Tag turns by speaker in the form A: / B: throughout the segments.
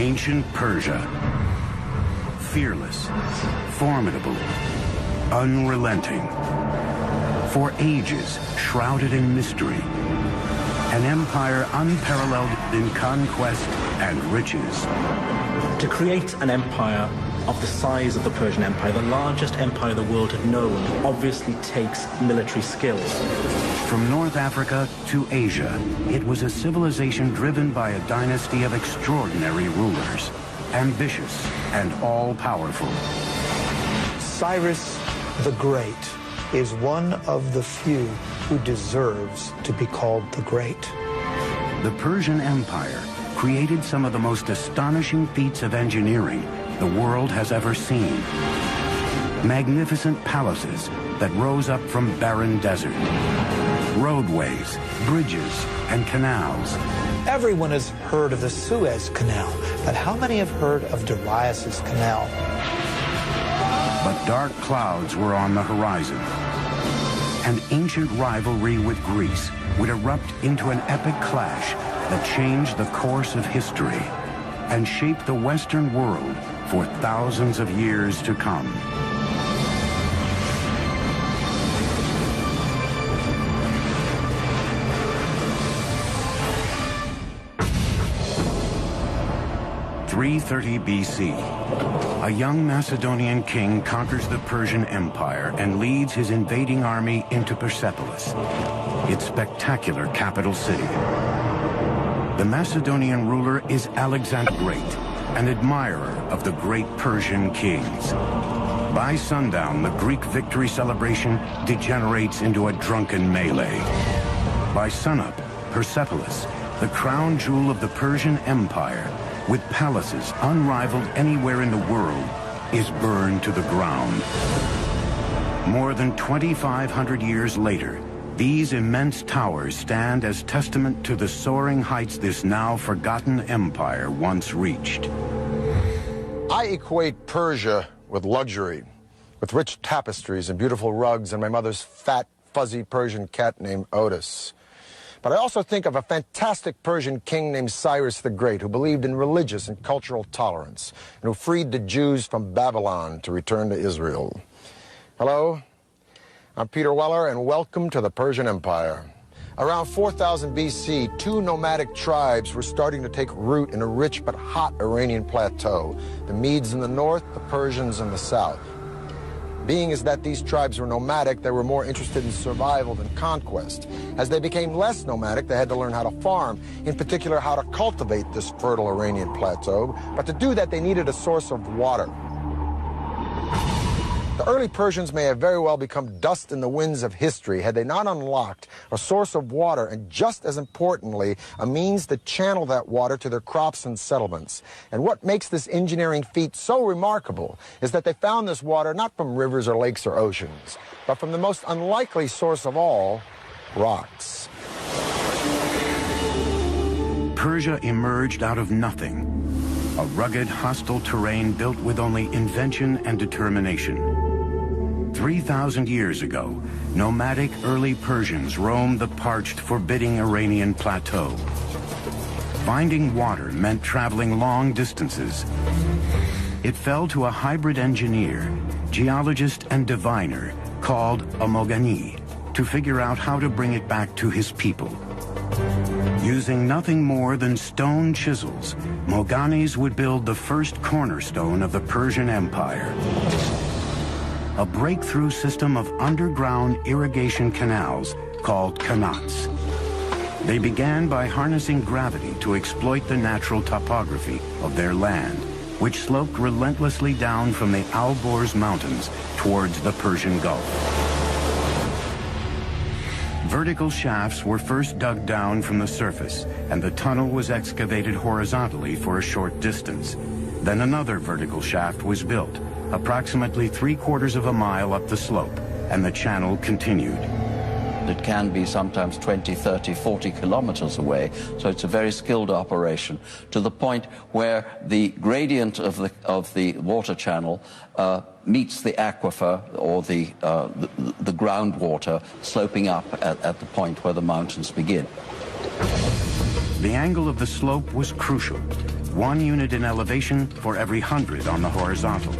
A: Ancient Persia. Fearless, formidable, unrelenting. For ages, shrouded in mystery. An empire unparalleled in conquest and riches.
B: To create an empire of the size of the Persian Empire, the largest empire the world had known, obviously takes military skills.
A: From North Africa to Asia, it was a civilization driven by a dynasty of extraordinary rulers, ambitious and all-powerful.
C: Cyrus the Great is one of the few who deserves to be called the Great.
A: The Persian Empire created some of the most astonishing feats of engineering the world has ever seen. Magnificent palaces that rose up from barren desert. Roadways, bridges, and canals.
C: Everyone has heard of the Suez Canal, but how many have heard of Darius's Canal?
A: But dark clouds were on the horizon. An ancient rivalry with Greece would erupt into an epic clash that changed the course of history and shaped the Western world for thousands of years to come. (330 BC). A young Macedonian king conquers the Persian Empire and leads his invading army into Persepolis, its spectacular capital city. The Macedonian ruler is Alexander the Great, an admirer of the great Persian kings. By sundown, the Greek victory celebration degenerates into a drunken melee. By sunup, Persepolis, the crown jewel of the Persian Empire, with palaces unrivaled anywhere in the world, is burned to the ground. More than 2,500 years later, these immense towers stand as testament to the soaring heights this now forgotten empire once reached.
D: I equate Persia with luxury, with rich tapestries and beautiful rugs and my mother's fat, fuzzy Persian cat named Otis. But I also think of a fantastic Persian king named Cyrus the Great, who believed in religious and cultural tolerance, and who freed the Jews from Babylon to return to Israel. Hello, I'm Peter Weller, and welcome to the Persian Empire. Around 4000 BC, two nomadic tribes were starting to take root in a rich but hot Iranian plateau. The Medes in the north, the Persians in the south. Being as that these tribes were nomadic, they were more interested in survival than conquest. As they became less nomadic, they had to learn how to farm, in particular how to cultivate this fertile Iranian plateau. But to do that, they needed a source of water. The early Persians may have very well become dust in the winds of history had they not unlocked a source of water and, just as importantly, a means to channel that water to their crops and settlements. And what makes this engineering feat so remarkable is that they found this water not from rivers or lakes or oceans, but from the most unlikely source of all, rocks.
A: Persia emerged out of nothing, a rugged, hostile terrain built with only invention and determination. 3,000 years ago, nomadic early Persians roamed the parched, forbidding Iranian plateau. Finding water meant traveling long distances. It fell to a hybrid engineer, geologist and diviner called a Mogani to figure out how to bring it back to his people. Using nothing more than stone chisels, Moganis would build the first cornerstone of the Persian Empire. A breakthrough system of underground irrigation canals called qanats. They began by harnessing gravity to exploit the natural topography of their land, which sloped relentlessly down from the Alborz Mountains towards the Persian Gulf. Vertical shafts were first dug down from the surface, and the tunnel was excavated horizontally for a short distance. Then another vertical shaft was built, approximately 3/4 of a mile up the slope, and the channel continued.
E: It can be sometimes 20, 30, 40 kilometers away, so it's a very skilled operation, to the point where the gradient of the water channel meets the aquifer, or the groundwater, sloping up at the point where the mountains begin.
A: The angle of the slope was crucial. 1 unit in elevation for every 100 on the horizontal.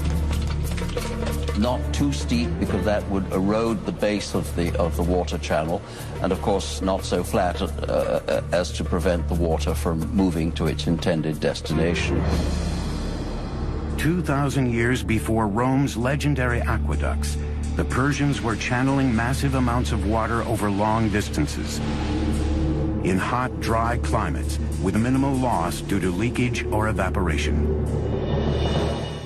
E: Not too steep, because that would erode the base of the water channel, and of course not so flat as to prevent the water from moving to its intended destination.
A: 2,000 years before Rome's legendary aqueducts, the Persians were channeling massive amounts of water over long distances. In hot, dry climates, with minimal loss due to leakage or evaporation.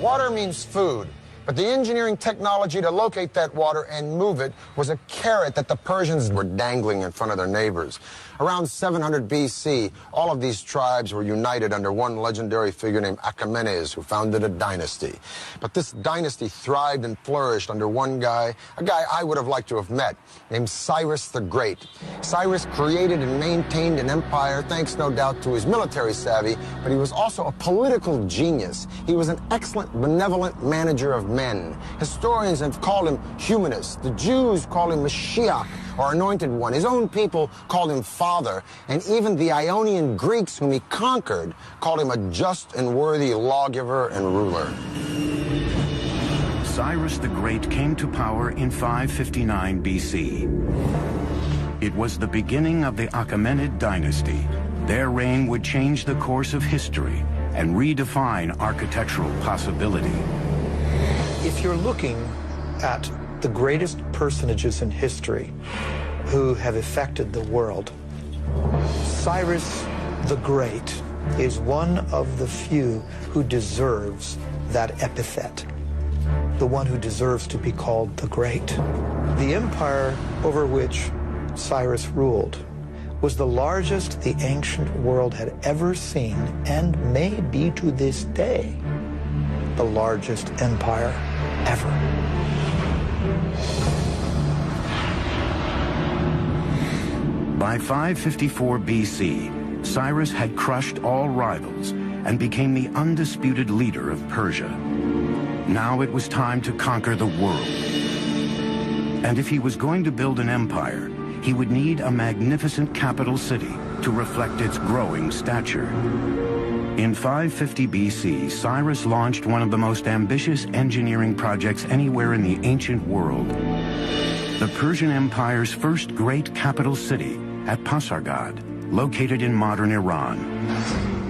D: Water means food. But the engineering technology to locate that water and move it was a carrot that the Persians were dangling in front of their neighbors. Around 700 BC, all of these tribes were united under one legendary figure named Achaemenes, who founded a dynasty. But this dynasty thrived and flourished under one guy, a guy I would have liked to have met, named Cyrus the Great. Cyrus created and maintained an empire thanks, no doubt, to his military savvy, but he was also a political genius. He was an excellent, benevolent manager of men. Historians have called him humanist. The Jews call him Mashiach, or anointed one. His own people called him father, and even the Ionian Greeks whom he conquered called him a just and worthy lawgiver and ruler.
A: Cyrus the Great came to power in 559 BC. It was the beginning of the Achaemenid dynasty. Their reign would change the course of history and redefine architectural possibility.
C: If you're looking at the greatest personages in history who have affected the world, Cyrus the Great is one of the few who deserves that epithet, the one who deserves to be called the Great. The empire over which Cyrus ruled was the largest the ancient world had ever seen, and may be to this day the largest empire ever.
A: By 554 BC, Cyrus had crushed all rivals and became the undisputed leader of Persia. Now it was time to conquer the world. And if he was going to build an empire, he would need a magnificent capital city to reflect its growing stature. In 550 BC, Cyrus launched one of the most ambitious engineering projects anywhere in the ancient world. The Persian Empire's first great capital city at Pasargad, located in modern Iran.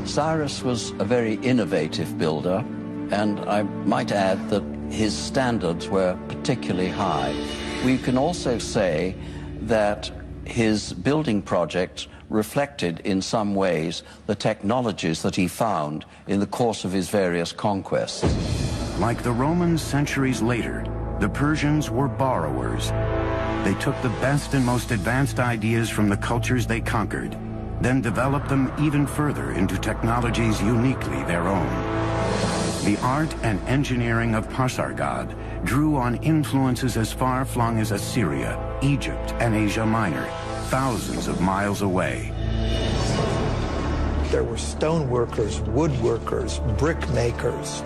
E: Cyrus was a very innovative builder, and I might add that his standards were particularly high. We can also say that his building project reflected in some ways the technologies that he found in the course of his various conquests.
A: Like the Romans centuries later, the Persians were borrowers. They took the best and most advanced ideas from the cultures they conquered, then developed them even further into technologies uniquely their own. The art and engineering of Pasargad drew on influences as far-flung as Assyria, Egypt, and Asia Minor, thousands of miles away.
C: There were stone workers, woodworkers, brick makers,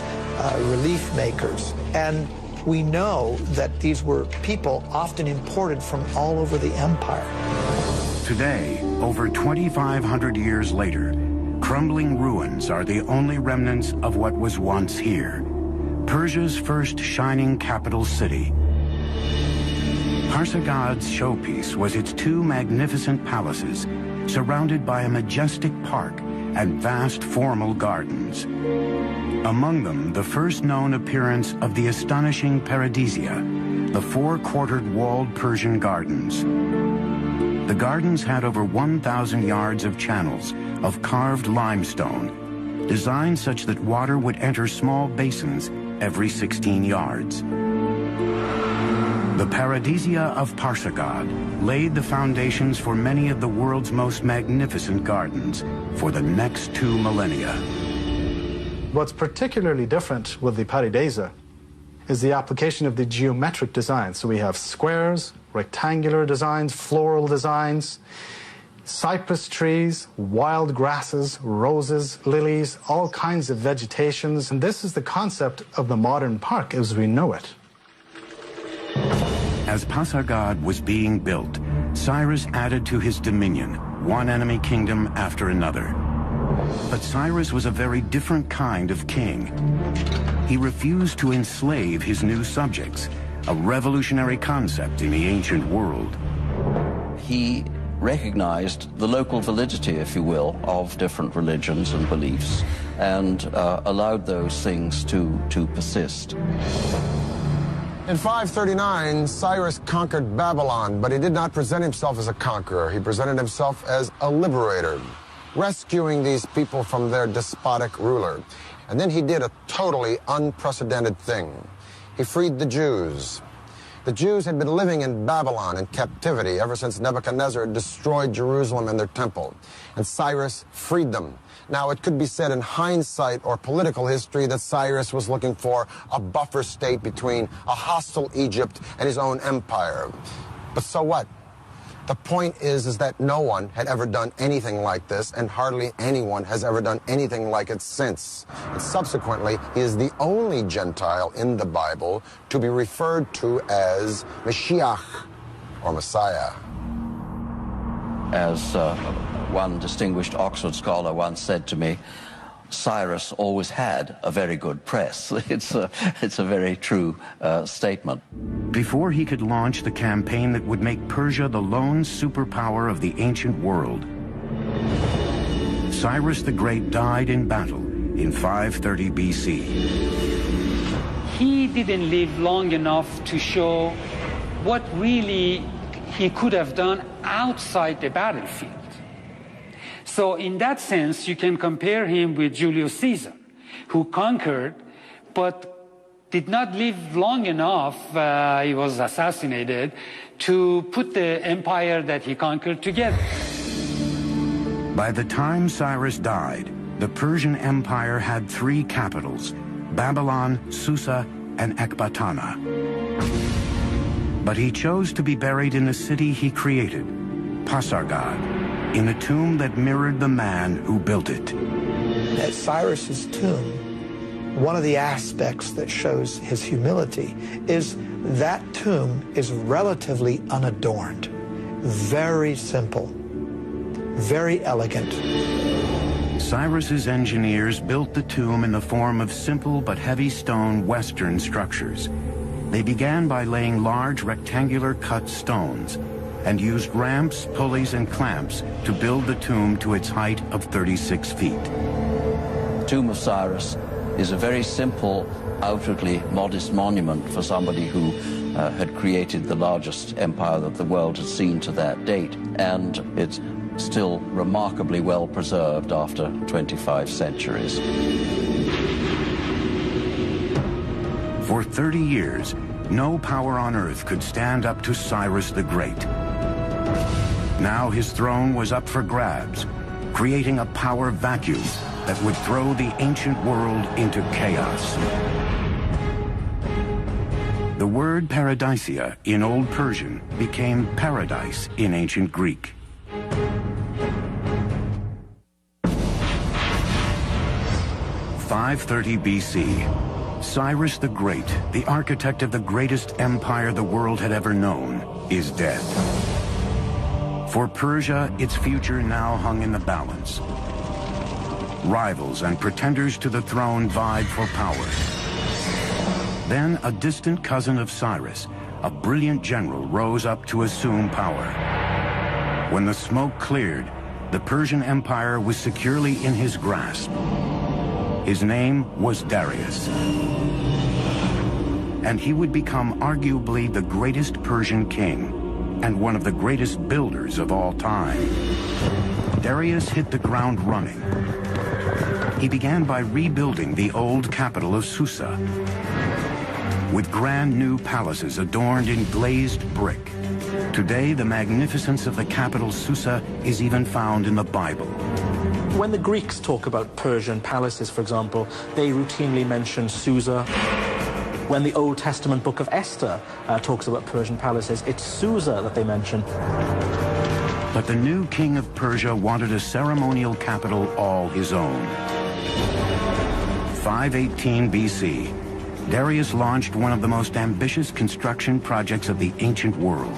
C: relief makers, and we know that these were people often imported from all over the empire.
A: Today, over 2,500 years later, crumbling ruins are the only remnants of what was once here, Persia's first shining capital city. Pasargad's showpiece was its two magnificent palaces, surrounded by a majestic park and vast formal gardens. Among them, the first known appearance of the astonishing Paradisia, the four-quartered walled Persian gardens. The gardens had over 1,000 yards of channels of carved limestone, designed such that water would enter small basins every 16 yards. The Paradisia of Pasargad laid the foundations for many of the world's most magnificent gardens for the next 2 millennia.
F: What's particularly different with the Paradisia is the application of the geometric design. So we have squares, rectangular designs, floral designs, cypress trees, wild grasses, roses, lilies, all kinds of vegetations. And this is the concept of the modern park as we know it.
A: As Pasargad was being built, Cyrus added to his dominion one enemy kingdom after another. But Cyrus was a very different kind of king. He refused to enslave his new subjects, a revolutionary concept in the ancient world.
E: He recognized the local validity, if you will, of different religions and beliefs, and allowed those things to persist.
D: In 539, Cyrus conquered Babylon, but he did not present himself as a conqueror. He presented himself as a liberator, rescuing these people from their despotic ruler. And then he did a totally unprecedented thing. He freed the Jews. The Jews had been living in Babylon in captivity ever since Nebuchadnezzar destroyed Jerusalem and their temple. And Cyrus freed them. Now, it could be said in hindsight or political history that Cyrus was looking for a buffer state between a hostile Egypt and his own empire. But so what? The point is that no one had ever done anything like this, and hardly anyone has ever done anything like it since. And subsequently, he is the only Gentile in the Bible to be referred to as Mashiach, or Messiah.
E: As one distinguished Oxford scholar once said to me, Cyrus always had a very good press. It's a very true statement.
A: Before he could launch the campaign that would make Persia the lone superpower of the ancient world, Cyrus the Great died in battle in 530 BC.
G: He didn't live long enough to show what really he could have done outside the battlefield. So in that sense, you can compare him with Julius Caesar, who conquered, but did not live long enough, he was assassinated, to put the empire that he conquered together.
A: By the time Cyrus died, the Persian Empire had 3 capitals, Babylon, Susa, and Ecbatana. But he chose to be buried in the city he created, Pasargad, in a tomb that mirrored the man who built it.
C: At Cyrus's tomb, one of the aspects that shows his humility is that tomb is relatively unadorned, very simple, very elegant.
A: Cyrus's engineers built the tomb in the form of simple but heavy stone Western structures. They began by laying large rectangular cut stones and used ramps, pulleys, and clamps to build the tomb to its height of 36 feet.
E: The tomb of Cyrus is a very simple, outwardly modest monument for somebody who had created the largest empire that the world had seen to that date, and it's still remarkably well preserved after 25 centuries.
A: For 30 years, no power on earth could stand up to Cyrus the Great. Now his throne was up for grabs, creating a power vacuum that would throw the ancient world into chaos. The word paradisia in Old Persian became paradise in ancient Greek. (530 BC). Cyrus the Great, the architect of the greatest empire the world had ever known, is dead. For Persia, its future now hung in the balance. Rivals and pretenders to the throne vied for power. Then a distant cousin of Cyrus, a brilliant general, rose up to assume power. When the smoke cleared, the Persian Empire was securely in his grasp. His name was Darius. And he would become arguably the greatest Persian king and one of the greatest builders of all time. Darius hit the ground running. He began by rebuilding the old capital of Susa with grand new palaces adorned in glazed brick. Today, the magnificence of the capital Susa is even found in the Bible.
B: When the Greeks talk about Persian palaces, for example, they routinely mention Susa. When the Old Testament book of Esther talks about Persian palaces, it's Susa that they mention.
A: But the new king of Persia wanted a ceremonial capital all his own. 518 BC, Darius launched one of the most ambitious construction projects of the ancient world.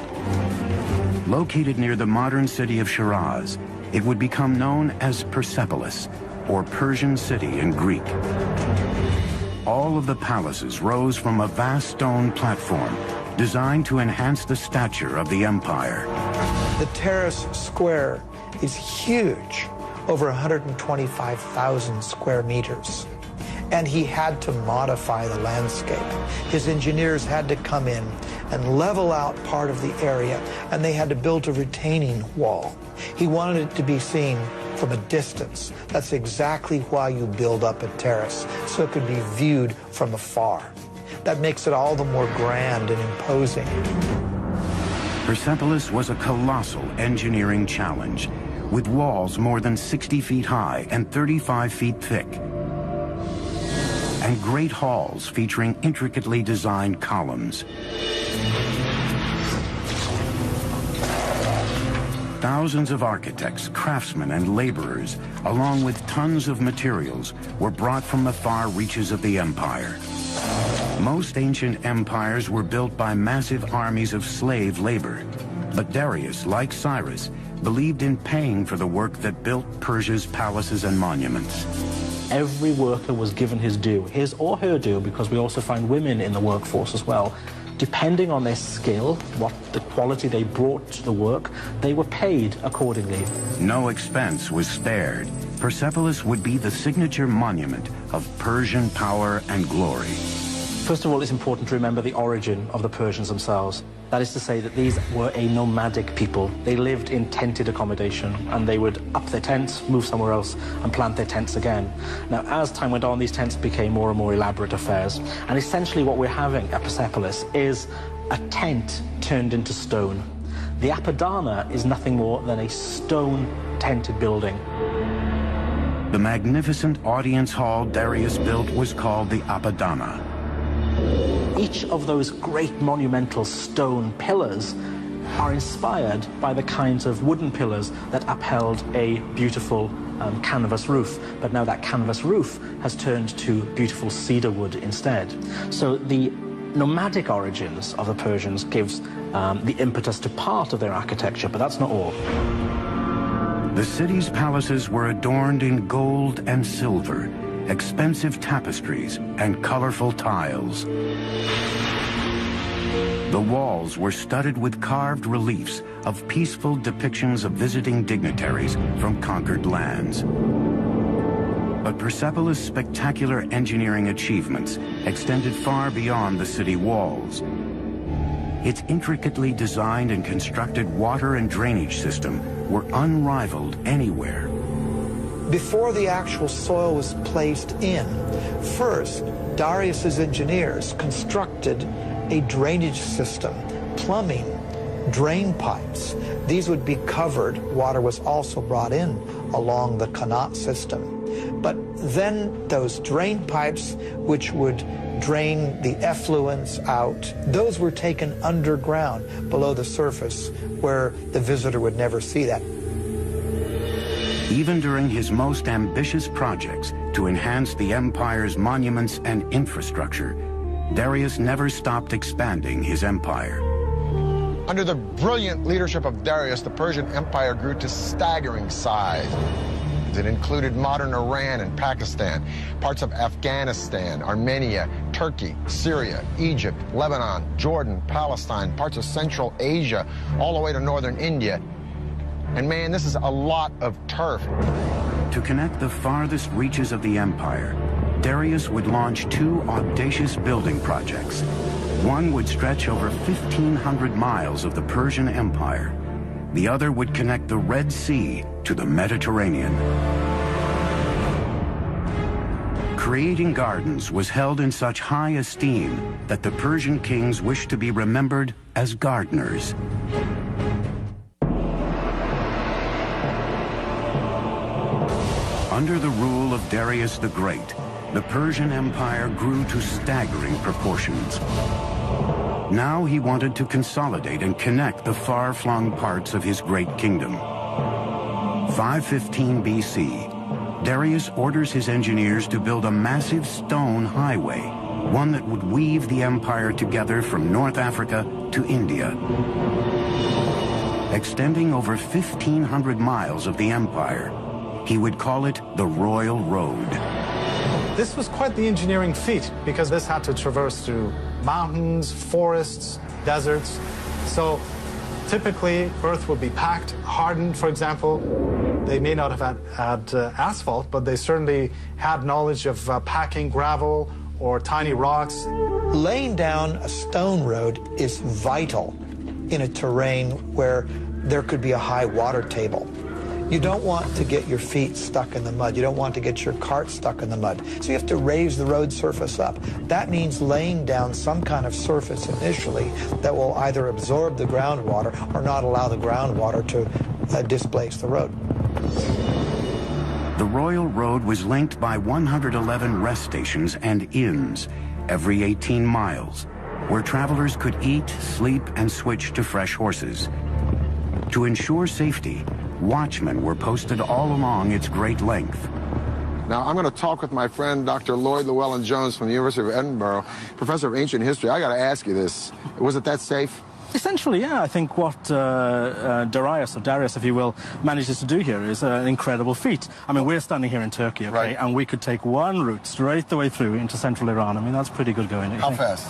A: Located near the modern city of Shiraz, it would become known as Persepolis, or Persian city in Greek. All of the palaces rose from a vast stone platform designed to enhance the stature of the empire.
C: The terrace square is huge, over 125,000 square meters. And he had to modify the landscape. His engineers had to come in and level out part of the area, and they had to build a retaining wall. He wanted it to be seen from a distance. That's exactly why you build up a terrace, so it could be viewed from afar. That makes it all the more grand and imposing.
A: Persepolis was a colossal engineering challenge, with walls more than 60 feet high and 35 feet thick, and great halls featuring intricately designed columns. Thousands of architects, craftsmen, and laborers, along with tons of materials, were brought from the far reaches of the empire. Most ancient empires were built by massive armies of slave labor, but Darius, like Cyrus, believed in paying for the work that built Persia's palaces and monuments.
B: Every worker was given his due, his or her due, because we also find women in the workforce as well. Depending on their skill, what the quality they brought to the work, they were paid accordingly.
A: No expense was spared. Persepolis would be the signature monument of Persian power and glory.
B: First of all, it's important to remember the origin of the Persians themselves. That is to say that these were a nomadic people. They lived in tented accommodation, and they would up their tents, move somewhere else, and plant their tents again. Now, as time went on, these tents became more and more elaborate affairs. And essentially what we're having at Persepolis is a tent turned into stone. The Apadana is nothing more than a stone tented building.
A: The magnificent audience hall Darius built was called the Apadana.
B: Each of those great monumental stone pillars are inspired by the kinds of wooden pillars that upheld a beautiful canvas roof. But now that canvas roof has turned to beautiful cedar wood instead. So the nomadic origins of the Persians gives the impetus to part of their architecture, but that's not all.
A: The city's palaces were adorned in gold and silver, expensive tapestries, and colorful tiles. The walls were studded with carved reliefs of peaceful depictions of visiting dignitaries from conquered lands. But Persepolis' spectacular engineering achievements extended far beyond the city walls. Its intricately designed and constructed water and drainage system were unrivaled anywhere.
C: Before the actual soil was placed in, first, Darius's engineers constructed a drainage system, plumbing, drain pipes. These would be covered. Water was also brought in along the Qanat system. But then those drain pipes, which would drain the effluents out, those were taken underground below the surface where the visitor would never see that.
A: Even during his most ambitious projects to enhance the empire's monuments and infrastructure, Darius never stopped expanding his empire.
D: Under the brilliant leadership of Darius, the Persian Empire grew to staggering size. It included modern Iran and Pakistan, parts of Afghanistan, Armenia, Turkey, Syria, Egypt, Lebanon, Jordan, Palestine, parts of Central Asia, all the way to northern India. And man, this is a lot of turf.
A: To connect the farthest reaches of the empire, Darius would launch two audacious building projects. One would stretch over 1,500 miles of the Persian Empire. The other would connect the Red Sea to the Mediterranean. Creating gardens was held in such high esteem that the Persian kings wished to be remembered as gardeners. Under the rule of Darius the Great, the Persian Empire grew to staggering proportions. Now he wanted to consolidate and connect the far-flung parts of his great kingdom. 515 BC, Darius orders his engineers to build a massive stone highway, one that would weave the empire together from North Africa to India. Extending over 1,500 miles of the empire, He would call it the Royal Road.
F: This was quite the engineering feat because this had to traverse through mountains, forests, deserts. So typically, earth would be packed, hardened, for example. They may not have had asphalt, but they certainly had knowledge of packing gravel or tiny rocks.
C: Laying down a stone road is vital in a terrain where there could be a high water table. You don't want to get your feet stuck in the mud. You don't want to get your cart stuck in the mud. So you have to raise the road surface up. That means laying down some kind of surface initially that will either absorb the groundwater or not allow the groundwater to displace the road.
A: The Royal Road was linked by 111 rest stations and inns every 18 miles, where travelers could eat, sleep, and switch to fresh horses. To ensure safety, watchmen were posted all along its great length.
D: Now, I'm going to talk with my friend, Dr. Lloyd Llewellyn-Jones from the University of Edinburgh, professor of ancient history. I got to ask you this. Was it that safe?
B: Essentially, yeah. I think what Darius, if you will, manages to do here is an incredible feat. I mean, we're standing here in Turkey, okay, right, and we could take one route straight the way through into central Iran. I mean, that's pretty good going.
D: How fast?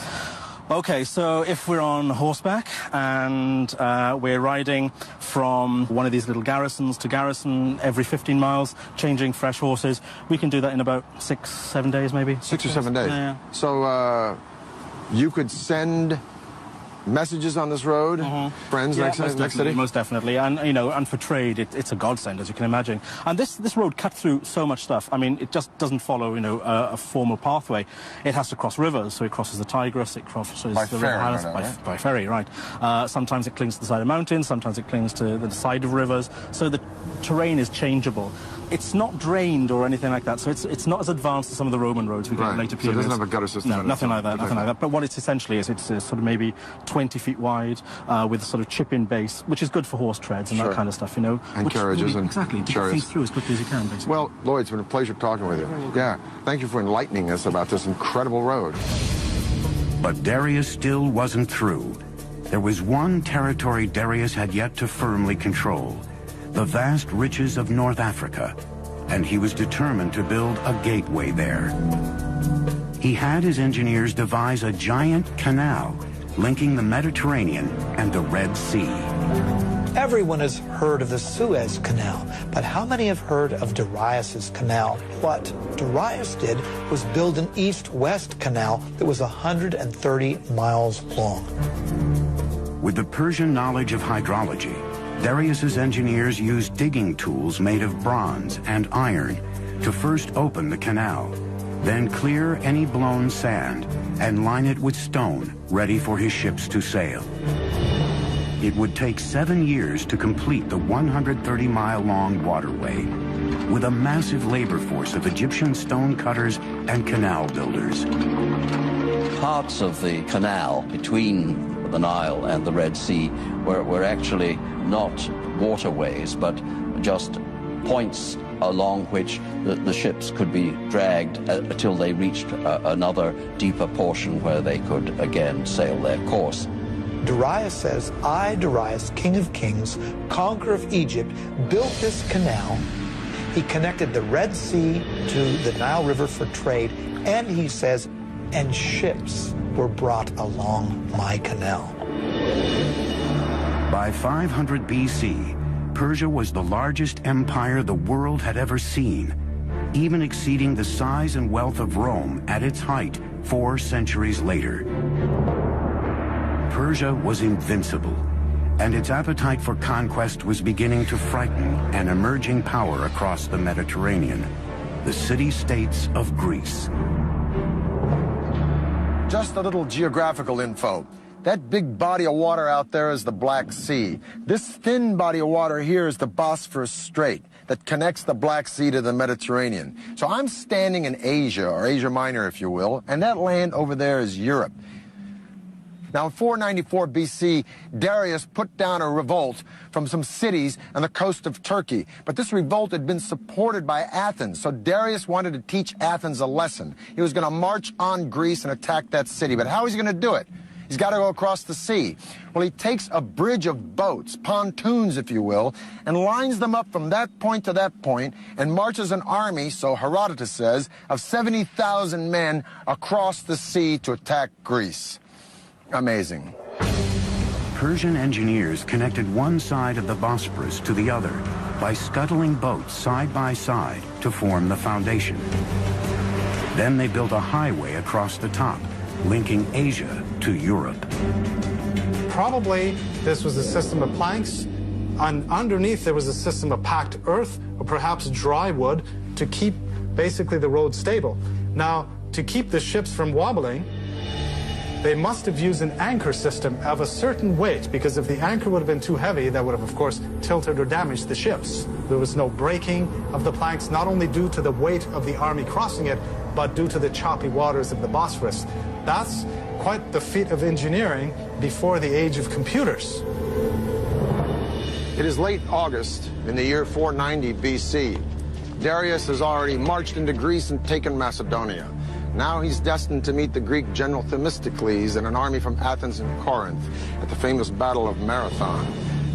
B: Okay, so if we're on horseback and we're riding from one of these little garrisons to garrison every 15 miles, changing fresh horses, we can do that in about 6-7 days, maybe.
D: 6 or 7 days?
B: Yeah.
D: So you could send messages on this road, friends,
B: yeah,
D: next city?
B: Most definitely, and you know, and for trade, it's a godsend, as you can imagine. And this road cut through so much stuff. I mean, it just doesn't follow, you know, a formal pathway. It has to cross rivers, so it crosses the Tigris, it crosses
D: by
B: the
D: ferry,
B: River by ferry, right? Sometimes it clings to the side of mountains, sometimes it clings to the side of rivers. So the terrain is changeable. It's not drained or anything like that, so it's not as advanced as some of the Roman roads we get in later periods.
D: So it doesn't have a gutter system?
B: No, nothing like that, nothing like that. But what it's essentially is, it's sort of maybe 20 feet wide with a sort of chip-in base, which is good for horse treads and that kind of stuff, you know.
D: And carriages and
B: exactly, to get things through as quickly as you can, basically.
D: Well, Lloyd, it's been a pleasure talking with you. Yeah, thank you for enlightening us about this incredible road.
A: But Darius still wasn't through. There was one territory Darius had yet to firmly control: the vast riches of North Africa, and he was determined to build a gateway there. He had his engineers devise a giant canal linking the Mediterranean and the Red Sea.
C: Everyone has heard of the Suez Canal, but how many have heard of Darius's canal? What Darius did was build an east-west canal that was 130 miles long.
A: With the Persian knowledge of hydrology, Darius's engineers used digging tools made of bronze and iron to first open the canal, then clear any blown sand and line it with stone ready for his ships to sail. It would take 7 years to complete the 130-mile-long waterway, with a massive labor force of Egyptian stone cutters and canal builders.
E: Parts of the canal between the Nile and the Red Sea were actually not waterways, but just points along which the ships could be dragged until they reached another deeper portion where they could again sail their course.
C: Darius says, I, Darius, king of kings, conqueror of Egypt, built this canal. He connected the Red Sea to the Nile River for trade, and he says, and ships were brought along my canal.
A: By 500 BC, Persia was the largest empire the world had ever seen, even exceeding the size and wealth of Rome at its height 4 centuries later. Persia was invincible, and its appetite for conquest was beginning to frighten an emerging power across the Mediterranean, the city-states of Greece.
D: Just a little geographical info. That big body of water out there is the Black Sea. This thin body of water here is the Bosphorus Strait that connects the Black Sea to the Mediterranean. So I'm standing in Asia, or Asia Minor, if you will, and that land over there is Europe. Now, in 494 BC, Darius put down a revolt from some cities on the coast of Turkey. But this revolt had been supported by Athens, so Darius wanted to teach Athens a lesson. He was going to march on Greece and attack that city. But how was he going to do it? He's got to go across the sea. Well, he takes a bridge of boats, pontoons, if you will, and lines them up from that point to that point and marches an army, so Herodotus says, of 70,000 men across the sea to attack Greece. Amazing.
A: Persian engineers connected one side of the Bosporus to the other by scuttling boats side by side to form the foundation. Then they built a highway across the top, linking Asia to Europe.
F: Probably this was a system of planks, and underneath there was a system of packed earth or perhaps dry wood to keep basically the road stable. Now, to keep the ships from wobbling, they must have used an anchor system of a certain weight, because if the anchor would have been too heavy, that would have, of course, tilted or damaged the ships. There was no breaking of the planks, not only due to the weight of the army crossing it, but due to the choppy waters of the Bosphorus. That's quite the feat of engineering before the age of computers.
D: It is late August in the year 490 BC. Darius has already marched into Greece and taken Macedonia. Now he's destined to meet the Greek general Themistocles and an army from Athens and Corinth at the famous Battle of Marathon.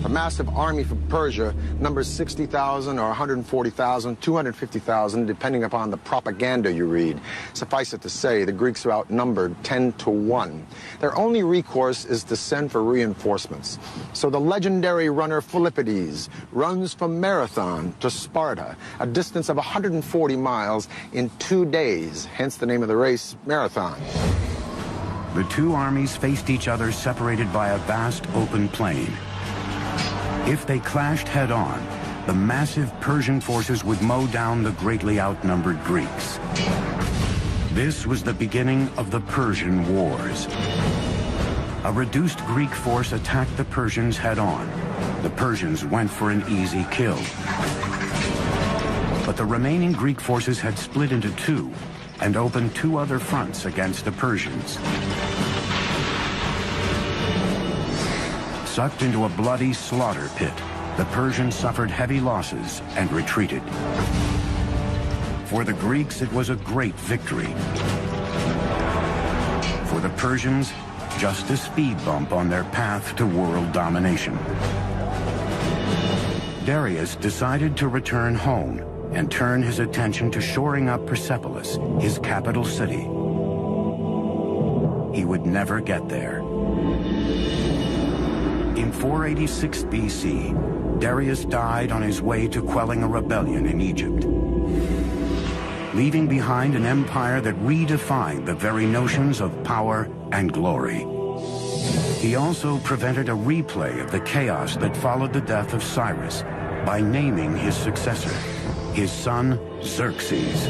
D: The massive army from Persia numbers 60,000 or 140,000, 250,000, depending upon the propaganda you read. Suffice it to say, the Greeks are outnumbered 10 to 1. Their only recourse is to send for reinforcements. So the legendary runner Philippides runs from Marathon to Sparta, a distance of 140 miles in 2 days, hence the name of the race, Marathon.
A: The two armies faced each other separated by a vast open plain. If they clashed head-on, the massive Persian forces would mow down the greatly outnumbered Greeks. This was the beginning of the Persian Wars. A reduced Greek force attacked the Persians head-on. The Persians went for an easy kill. But the remaining Greek forces had split into two and opened two other fronts against the Persians. Sucked into a bloody slaughter pit, the Persians suffered heavy losses and retreated. For the Greeks, it was a great victory. For the Persians, just a speed bump on their path to world domination. Darius decided to return home and turn his attention to shoring up Persepolis, his capital city. He would never get there. In 486 BC, Darius died on his way to quelling a rebellion in Egypt, leaving behind an empire that redefined the very notions of power and glory. He also prevented a replay of the chaos that followed the death of Cyrus by naming his successor, his son Xerxes.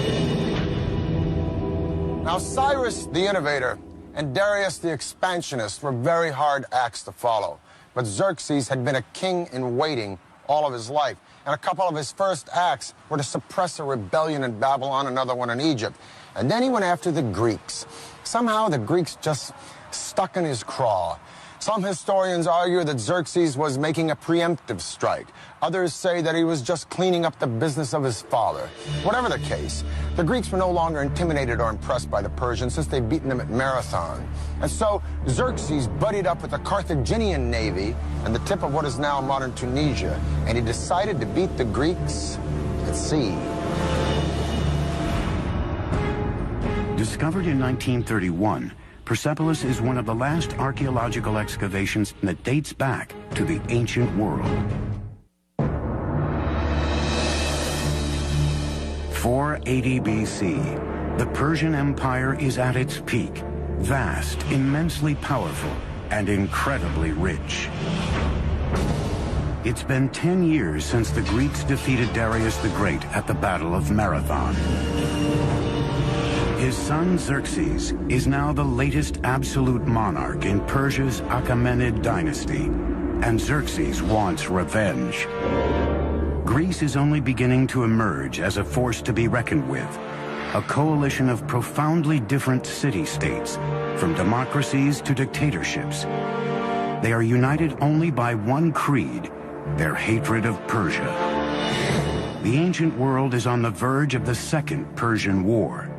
D: Now, Cyrus the innovator and Darius the expansionist were very hard acts to follow. But Xerxes had been a king in waiting all of his life. And a couple of his first acts were to suppress a rebellion in Babylon, another one in Egypt. And then he went after the Greeks. Somehow the Greeks just stuck in his craw. Some historians argue that Xerxes was making a preemptive strike. Others say that he was just cleaning up the business of his father. Whatever the case, the Greeks were no longer intimidated or impressed by the Persians since they'd beaten them at Marathon. And so Xerxes buddied up with the Carthaginian navy and the tip of what is now modern Tunisia, and he decided to beat the Greeks at sea.
A: Discovered in 1931, Persepolis is one of the last archaeological excavations that dates back to the ancient world. 480 BC, the Persian Empire is at its peak, vast, immensely powerful, and incredibly rich. It's been 10 years since the Greeks defeated Darius the Great at the Battle of Marathon. His son Xerxes is now the latest absolute monarch in Persia's Achaemenid dynasty, and Xerxes wants revenge. Greece is only beginning to emerge as a force to be reckoned with, a coalition of profoundly different city-states, from democracies to dictatorships. They are united only by one creed, their hatred of Persia. The ancient world is on the verge of the Second Persian War.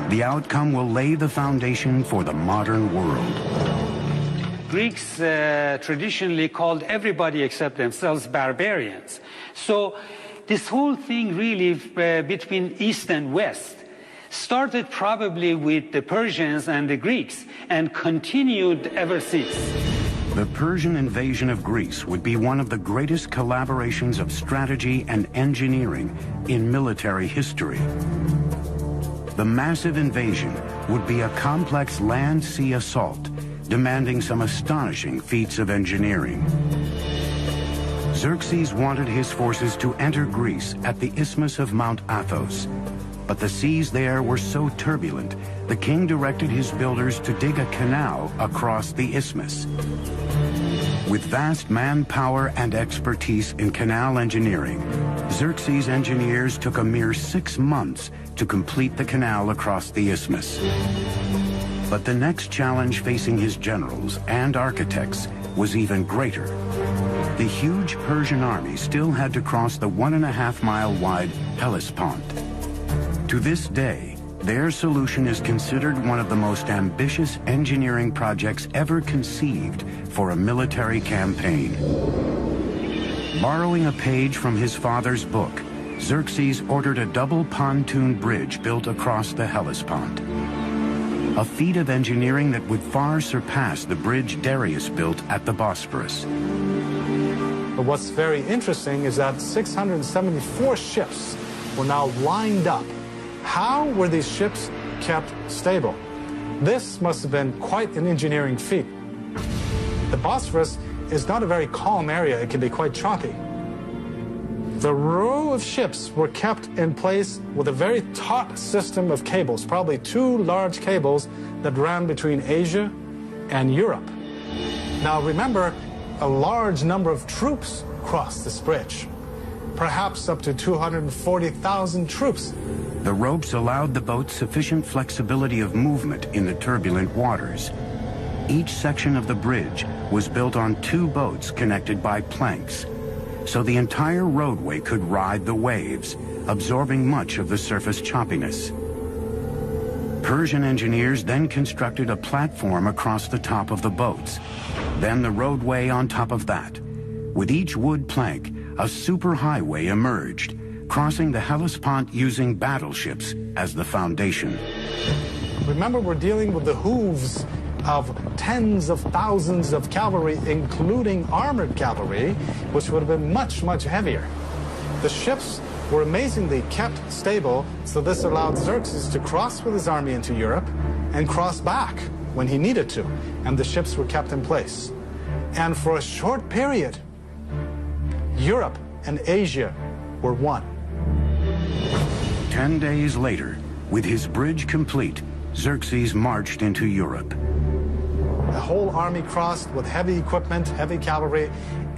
A: The outcome will lay the foundation for the modern world.
G: Greeks traditionally called everybody except themselves barbarians. So this whole thing really between East and West started probably with the Persians and the Greeks and continued ever since.
A: The Persian invasion of Greece would be one of the greatest collaborations of strategy and engineering in military history. The massive invasion would be a complex land-sea assault, demanding some astonishing feats of engineering. Xerxes wanted his forces to enter Greece at the isthmus of Mount Athos, but the seas there were so turbulent, the king directed his builders to dig a canal across the isthmus. With vast manpower and expertise in canal engineering, Xerxes' engineers took a mere 6 months to complete the canal across the isthmus. But the next challenge facing his generals and architects was even greater. The huge Persian army still had to cross the 1.5-mile-wide Hellespont. To this day, their solution is considered one of the most ambitious engineering projects ever conceived for a military campaign. Borrowing a page from his father's book, Xerxes ordered a double pontoon bridge built across the Hellespont. A feat of engineering that would far surpass the bridge Darius built at the Bosphorus.
F: But what's very interesting is that 674 ships were now lined up. How were these ships kept stable? This must have been quite an engineering feat. The Bosphorus is not a very calm area. It can be quite choppy. The row of ships were kept in place with a very taut system of cables, probably 2 large cables that ran between Asia and Europe. Now remember, a large number of troops crossed this bridge, perhaps up to 240,000 troops.
A: The ropes allowed the boats sufficient flexibility of movement in the turbulent waters. Each section of the bridge was built on 2 boats connected by planks, so the entire roadway could ride the waves, absorbing much of the surface choppiness. Persian engineers then constructed a platform across the top of the boats, then the roadway on top of that. With each wood plank, a superhighway emerged, crossing the Hellespont using battleships as the foundation.
F: Remember, we're dealing with the hooves of tens of thousands of cavalry, including armored cavalry, which would have been much, much heavier. The ships were amazingly kept stable, so this allowed Xerxes to cross with his army into Europe and cross back when he needed to, and the ships were kept in place. And for a short period, Europe and Asia were one.
A: 10 days later, with his bridge complete, Xerxes marched into Europe.
F: The whole army crossed with heavy equipment, heavy cavalry,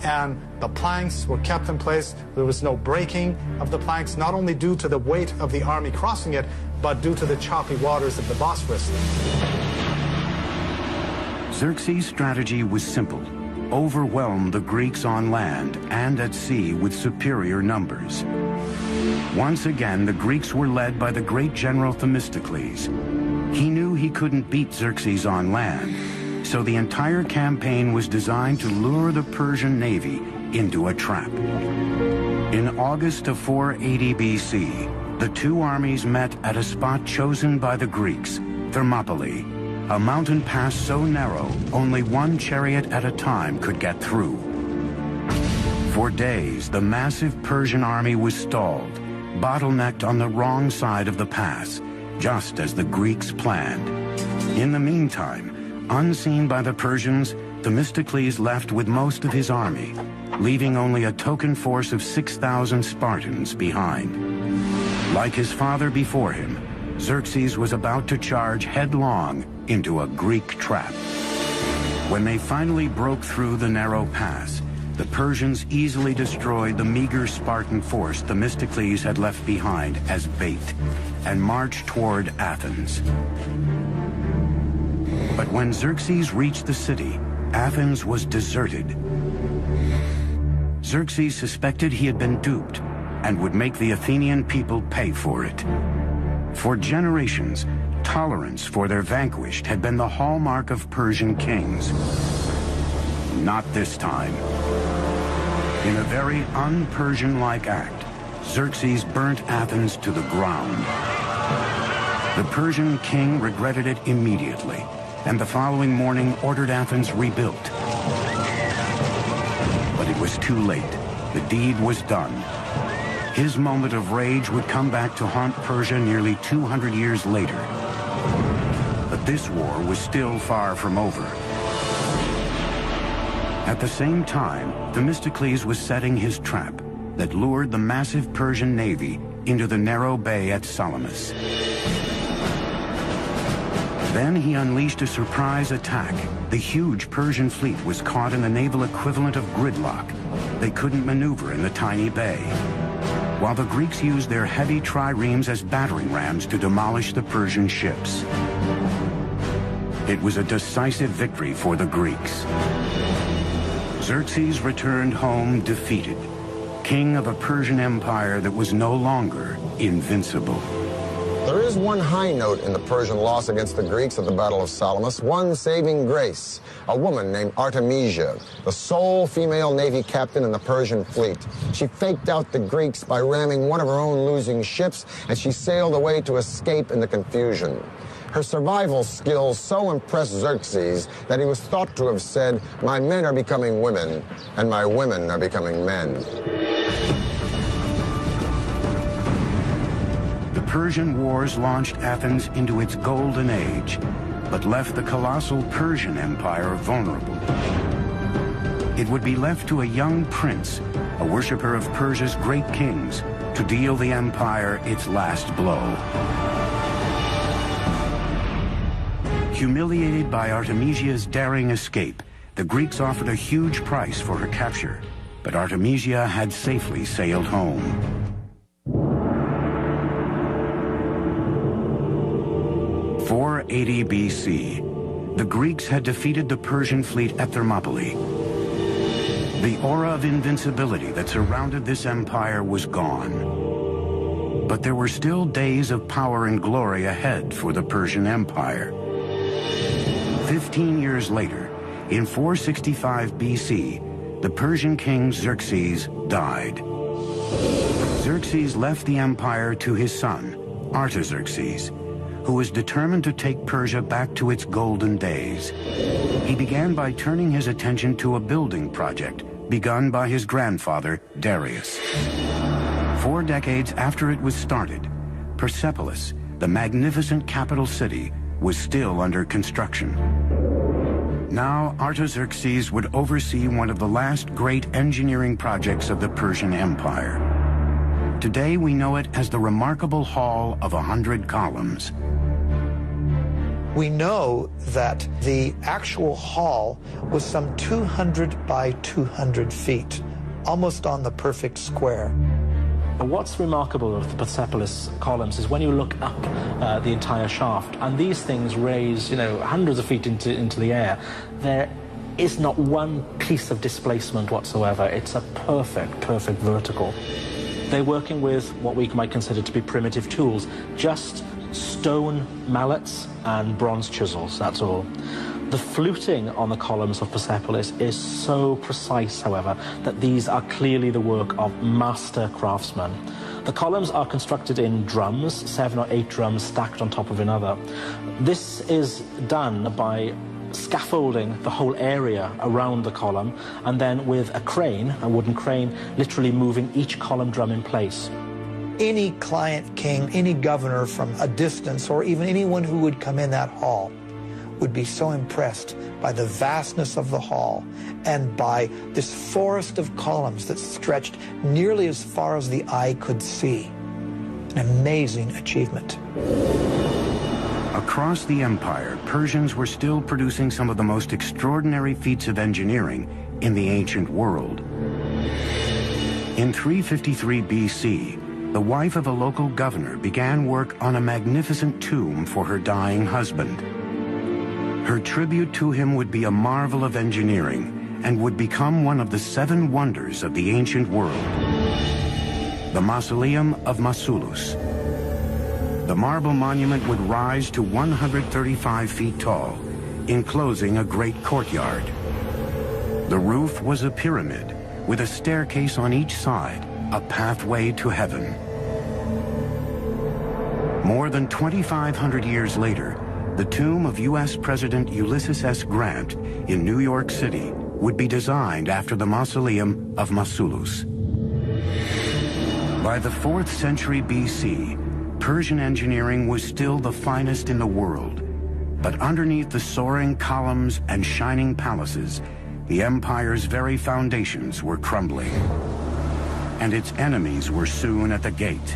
F: and the planks were kept in place. There was no breaking of the planks, not only due to the weight of the army crossing it, but due to the choppy waters of the Bosphorus.
A: Xerxes' strategy was simple: overwhelm the Greeks on land and at sea with superior numbers. Once again, the Greeks were led by the great general Themistocles. He knew he couldn't beat Xerxes on land, so the entire campaign was designed to lure the Persian navy into a trap. In August of 480 BC, the 2 armies met at a spot chosen by the Greeks, Thermopylae, a mountain pass so narrow only 1 chariot at a time could get through. For days, the massive Persian army was stalled, bottlenecked on the wrong side of the pass, just as the Greeks planned. In the meantime, unseen by the Persians, Themistocles left with most of his army, leaving only a token force of 6,000 Spartans behind. Like his father before him, Xerxes was about to charge headlong into a Greek trap. When they finally broke through the narrow pass, the Persians easily destroyed the meager Spartan force Themistocles had left behind as bait and marched toward Athens. But when Xerxes reached the city, Athens was deserted. Xerxes suspected he had been duped and would make the Athenian people pay for it. For generations, Tolerance for their vanquished had been the hallmark of Persian kings. Not this time. In a very un-Persian-like act, Xerxes burnt Athens to the ground. The Persian king regretted it immediately, and the following morning ordered Athens rebuilt. But it was too late. The deed was done. His moment of rage would come back to haunt Persia nearly 200 years later. But this war was still far from over. At the same time, Themistocles was setting his trap that lured the massive Persian navy into the narrow bay at Salamis. Then he unleashed a surprise attack. The huge Persian fleet was caught in the naval equivalent of gridlock. They couldn't maneuver in the tiny bay, while the Greeks used their heavy triremes as battering rams to demolish the Persian ships. It was a decisive victory for the Greeks. Xerxes returned home defeated, king of a Persian empire that was no longer invincible.
D: There is one high note in the Persian loss against the Greeks at the Battle of Salamis, one saving grace, a woman named Artemisia, the sole female Navy captain in the Persian fleet. She faked out the Greeks by ramming one of her own losing ships, and she sailed away to escape in the confusion. Her survival skills so impressed Xerxes that he was thought to have said, "My men are becoming women, and my women are becoming men."
A: The Persian wars launched Athens into its golden age, but left the colossal Persian Empire vulnerable. It would be left to a young prince, a worshiper of Persia's great kings, to deal the empire its last blow. Humiliated by Artemisia's daring escape, the Greeks offered a huge price for her capture, but Artemisia had safely sailed home. In 480 BC, the Greeks had defeated the Persian fleet at Thermopylae. The aura of invincibility that surrounded this empire was gone. But there were still days of power and glory ahead for the Persian Empire. 15 years later, in 465 BC, the Persian king Xerxes died. Xerxes left the empire to his son, Artaxerxes, who was determined to take Persia back to its golden days. He began by turning his attention to a building project begun by his grandfather, Darius. 4 decades after it was started, Persepolis, the magnificent capital city, was still under construction. Now, Artaxerxes would oversee one of the last great engineering projects of the Persian Empire. Today, we know it as the remarkable Hall of 100 Columns.
C: We know that the actual hall was some 200 by 200 feet, almost on the perfect square.
B: But what's remarkable of the Persepolis columns is when you look up the entire shaft, and these things raise, hundreds of feet into the air, there is not one piece of displacement whatsoever. It's a perfect vertical. They're working with what we might consider to be primitive tools, just stone mallets and bronze chisels, that's all. The fluting on the columns of Persepolis is so precise, however, that these are clearly the work of master craftsmen. The columns are constructed in drums, 7 or 8 drums stacked on top of another. This is done by scaffolding the whole area around the column, and then with a crane, a wooden crane, literally moving each column drum in place.
C: Any client king, any governor from a distance, or even anyone who would come in that hall, would be so impressed by the vastness of the hall and by this forest of columns that stretched nearly as far as the eye could see. An amazing achievement.
A: Across the empire, Persians were still producing some of the most extraordinary feats of engineering in the ancient world. In 353 BC, the wife of a local governor began work on a magnificent tomb for her dying husband. Her tribute to him would be a marvel of engineering and would become one of the 7 wonders of the ancient world, the Mausoleum of Mausolus. The marble monument would rise to 135 feet tall, enclosing a great courtyard. The roof was a pyramid with a staircase on each side, a pathway to heaven. More than 2,500 years later, the tomb of U.S. President Ulysses S. Grant in New York City would be designed after the mausoleum of Mausolus. By the 4th century B.C., Persian engineering was still the finest in the world. But underneath the soaring columns and shining palaces, the empire's very foundations were crumbling. And its enemies were soon at the gate.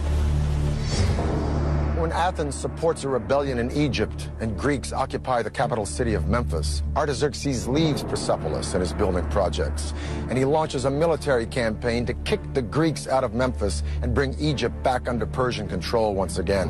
D: When Athens supports a rebellion in Egypt and Greeks occupy the capital city of Memphis, Artaxerxes leaves Persepolis and his building projects, and he launches a military campaign to kick the Greeks out of Memphis and bring Egypt back under Persian control once again.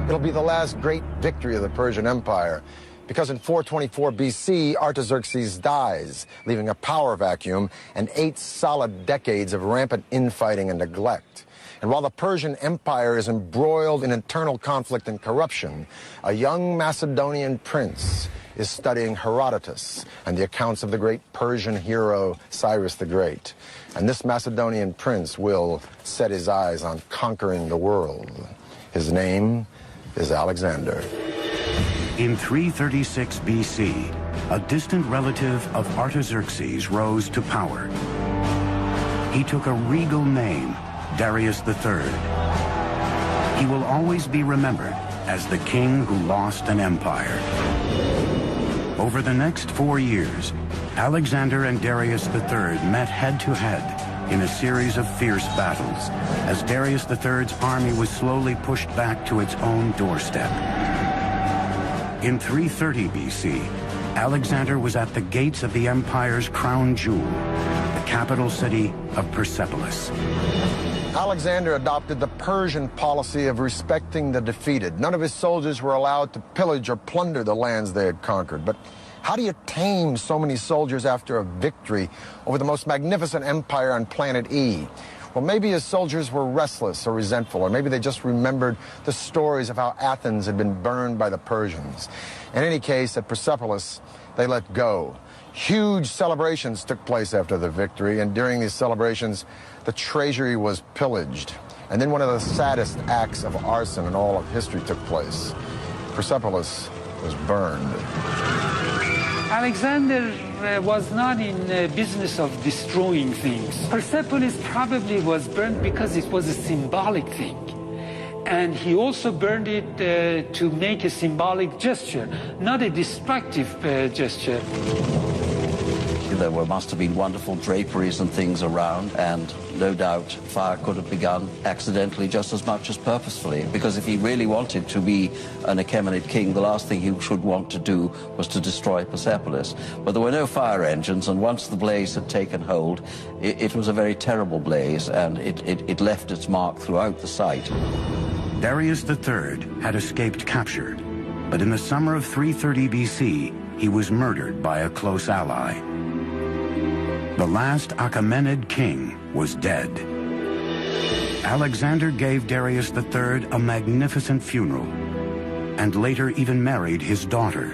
D: It'll be the last great victory of the Persian Empire, because in 424 BC, Artaxerxes dies, leaving a power vacuum and 8 solid decades of rampant infighting and neglect. And while the Persian Empire is embroiled in internal conflict and corruption, a young Macedonian prince is studying Herodotus and the accounts of the great Persian hero Cyrus the Great. And this Macedonian prince will set his eyes on conquering the world. His name is Alexander.
A: In 336 BC, a distant relative of Artaxerxes rose to power. He took a regal name, Darius III. He will always be remembered as the king who lost an empire. Over the next 4 years, Alexander and Darius III met head-to-head in a series of fierce battles as Darius III's army was slowly pushed back to its own doorstep. In 330 BC, Alexander was at the gates of the empire's crown jewel, the capital city of Persepolis.
D: Alexander adopted the Persian policy of respecting the defeated. None of his soldiers were allowed to pillage or plunder the lands they had conquered. But how do you tame so many soldiers after a victory over the most magnificent empire on planet E? Well, maybe his soldiers were restless or resentful, or maybe they just remembered the stories of how Athens had been burned by the Persians. In any case, at Persepolis, they let go. Huge celebrations took place after the victory, and during these celebrations, the treasury was pillaged. And then one of the saddest acts of arson in all of history took place. Persepolis was burned.
G: Alexander was not in the business of destroying things. Persepolis probably was burned because it was a symbolic thing. And he also burned it to make a symbolic gesture, not a destructive gesture.
E: There must have been wonderful draperies and things around, and no doubt fire could have begun accidentally just as much as purposefully, because if he really wanted to be an Achaemenid king, the last thing he should want to do was to destroy Persepolis. But there were no fire engines, and once the blaze had taken hold, it was a very terrible blaze, and it left its mark throughout the site.
A: Darius III had escaped capture, but in the summer of 330 BC, he was murdered by a close ally. The last Achaemenid king was dead. Alexander gave Darius III a magnificent funeral, and later even married his daughter.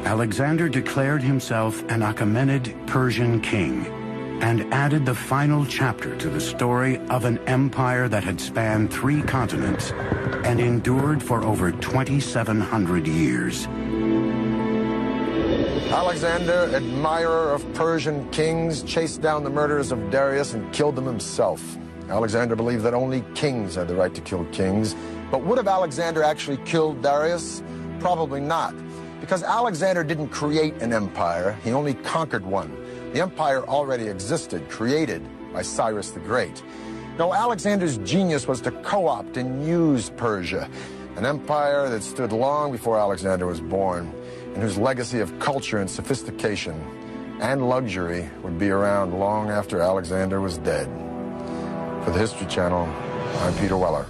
A: Alexander declared himself an Achaemenid Persian king, and added the final chapter to the story of an empire that had spanned 3 continents and endured for over 2,700 years.
D: Alexander, admirer of Persian kings, chased down the murderers of Darius and killed them himself. Alexander believed that only kings had the right to kill kings. But would have Alexander actually killed Darius? Probably not, because Alexander didn't create an empire, he only conquered one. The empire already existed, created by Cyrus the Great. No, Alexander's genius was to co-opt and use Persia, an empire that stood long before Alexander was born, and whose legacy of culture and sophistication and luxury would be around long after Alexander was dead. For the History Channel, I'm Peter Weller.